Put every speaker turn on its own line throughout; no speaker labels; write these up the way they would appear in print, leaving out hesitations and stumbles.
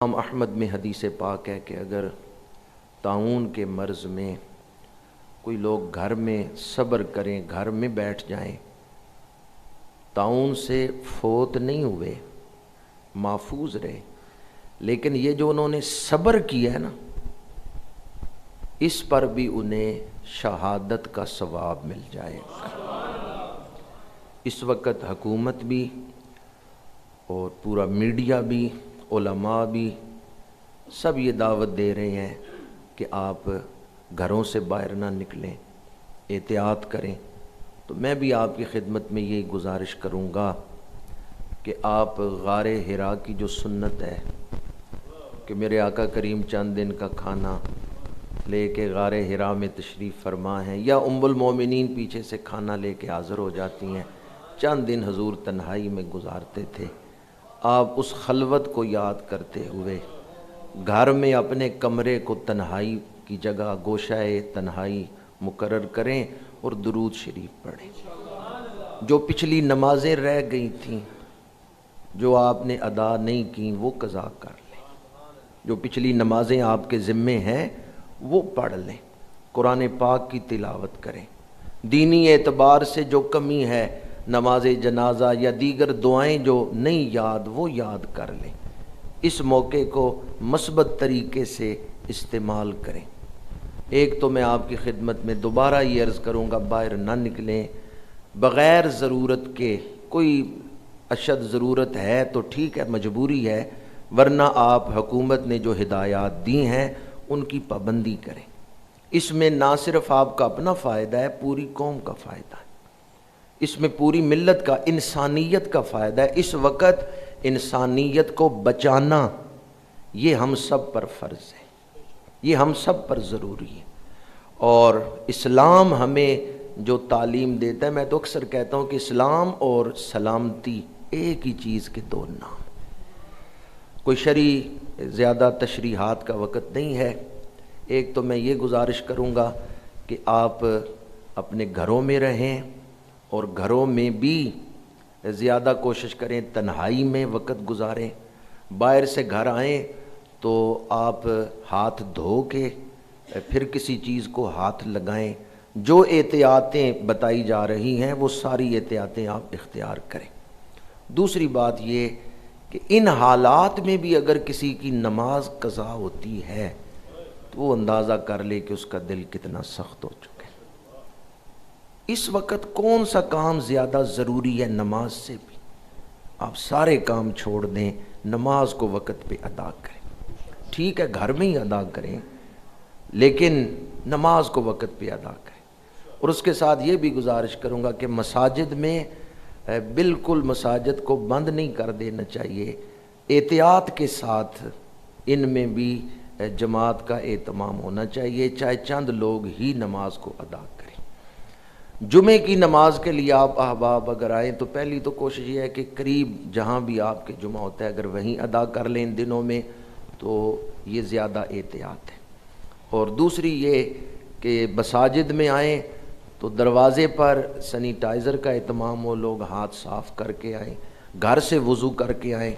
امام احمد میں حدیث پاک ہے کہ اگر طاعون کے مرض میں کوئی لوگ گھر میں صبر کریں، گھر میں بیٹھ جائیں، طاعون سے فوت نہیں ہوئے، محفوظ رہے، لیکن یہ جو انہوں نے صبر کیا ہے نا، اس پر بھی انہیں شہادت کا ثواب مل جائے گا۔ اس وقت حکومت بھی اور پورا میڈیا بھی، علماء بھی، سب یہ دعوت دے رہے ہیں کہ آپ گھروں سے باہر نہ نکلیں، احتیاط کریں۔ تو میں بھی آپ کی خدمت میں یہی گزارش کروں گا کہ آپ غار حرا کی جو سنت ہے کہ میرے آقا کریم چند دن کا کھانا لے کے غار حرا میں تشریف فرما ہیں، یا ام المومنین پیچھے سے کھانا لے کے حاضر ہو جاتی ہیں، چند دن حضور تنہائی میں گزارتے تھے۔ آپ اس خلوت کو یاد کرتے ہوئے گھر میں اپنے کمرے کو تنہائی کی جگہ گوشہ تنہائی مقرر کریں اور درود شریف پڑھیں۔ جو پچھلی نمازیں رہ گئی تھیں، جو آپ نے ادا نہیں کیں، وہ قضا کر لیں۔ جو پچھلی نمازیں آپ کے ذمے ہیں وہ پڑھ لیں، قرآن پاک کی تلاوت کریں۔ دینی اعتبار سے جو کمی ہے، نماز جنازہ یا دیگر دعائیں جو نہیں یاد، وہ یاد کر لیں۔ اس موقع کو مثبت طریقے سے استعمال کریں۔ ایک تو میں آپ کی خدمت میں دوبارہ یہ عرض کروں گا، باہر نہ نکلیں بغیر ضرورت کے۔ کوئی اشد ضرورت ہے تو ٹھیک ہے، مجبوری ہے، ورنہ آپ حکومت نے جو ہدایات دی ہیں ان کی پابندی کریں۔ اس میں نہ صرف آپ کا اپنا فائدہ ہے، پوری قوم کا فائدہ ہے، اس میں پوری ملت کا، انسانیت کا فائدہ ہے۔ اس وقت انسانیت کو بچانا یہ ہم سب پر فرض ہے، یہ ہم سب پر ضروری ہے۔ اور اسلام ہمیں جو تعلیم دیتا ہے، میں تو اکثر کہتا ہوں کہ اسلام اور سلامتی ایک ہی چیز کے دو نام۔ کوئی شرعی زیادہ تشریحات کا وقت نہیں ہے۔ ایک تو میں یہ گزارش کروں گا کہ آپ اپنے گھروں میں رہیں اور گھروں میں بھی زیادہ کوشش کریں تنہائی میں وقت گزاریں۔ باہر سے گھر آئیں تو آپ ہاتھ دھو کے پھر کسی چیز کو ہاتھ لگائیں۔ جو احتیاطیں بتائی جا رہی ہیں وہ ساری احتیاطیں آپ اختیار کریں۔ دوسری بات یہ کہ ان حالات میں بھی اگر کسی کی نماز قضا ہوتی ہے تو وہ اندازہ کر لے کہ اس کا دل کتنا سخت ہو چکا ہے۔ اس وقت کون سا کام زیادہ ضروری ہے؟ نماز سے بھی آپ سارے کام چھوڑ دیں، نماز کو وقت پہ ادا کریں۔ ٹھیک ہے گھر میں ہی ادا کریں، لیکن نماز کو وقت پہ ادا کریں۔ اور اس کے ساتھ یہ بھی گزارش کروں گا کہ مساجد میں بالکل مساجد کو بند نہیں کر دینا چاہیے، احتیاط کے ساتھ ان میں بھی جماعت کا اہتمام ہونا چاہیے، چاہے چند لوگ ہی نماز کو ادا کریں۔ جمعے کی نماز کے لیے آپ احباب اگر آئیں تو پہلی تو کوشش یہ ہے کہ قریب جہاں بھی آپ کے جمعہ ہوتا ہے اگر وہیں ادا کر لیں ان دنوں میں تو یہ زیادہ احتیاط ہے۔ اور دوسری یہ کہ مساجد میں آئیں تو دروازے پر سینیٹائزر کا اہتمام ہو، لوگ ہاتھ صاف کر کے آئیں، گھر سے وضو کر کے آئیں،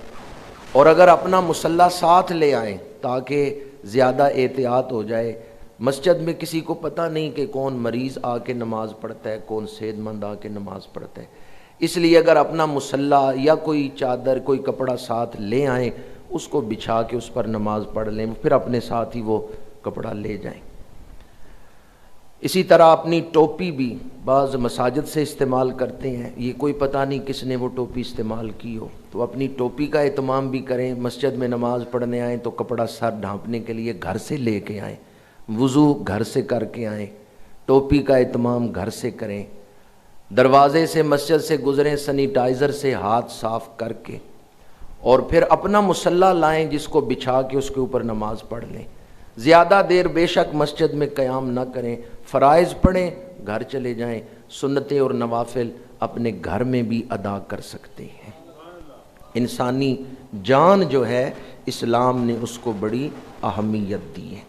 اور اگر اپنا مصلی ساتھ لے آئیں تاکہ زیادہ احتیاط ہو جائے۔ مسجد میں کسی کو پتہ نہیں کہ کون مریض آ کے نماز پڑھتا ہے، کون صحت مند آ کے نماز پڑھتا ہے، اس لیے اگر اپنا مصلی یا کوئی چادر کوئی کپڑا ساتھ لے آئیں، اس کو بچھا کے اس پر نماز پڑھ لیں، پھر اپنے ساتھ ہی وہ کپڑا لے جائیں۔ اسی طرح اپنی ٹوپی بھی بعض مساجد سے استعمال کرتے ہیں، یہ کوئی پتہ نہیں کس نے وہ ٹوپی استعمال کی ہو، تو اپنی ٹوپی کا اہتمام بھی کریں۔ مسجد میں نماز پڑھنے آئیں تو کپڑا سر ڈھانپنے کے لیے گھر سے لے کے آئیں، وضو گھر سے کر کے آئیں، ٹوپی کا اہتمام گھر سے کریں۔ دروازے سے مسجد سے گزریں سینیٹائزر سے ہاتھ صاف کر کے، اور پھر اپنا مصلی لائیں جس کو بچھا کے اس کے اوپر نماز پڑھ لیں۔ زیادہ دیر بے شک مسجد میں قیام نہ کریں، فرائض پڑھیں، گھر چلے جائیں، سنتیں اور نوافل اپنے گھر میں بھی ادا کر سکتے ہیں۔ انسانی جان جو ہے اسلام نے اس کو بڑی اہمیت دی ہے۔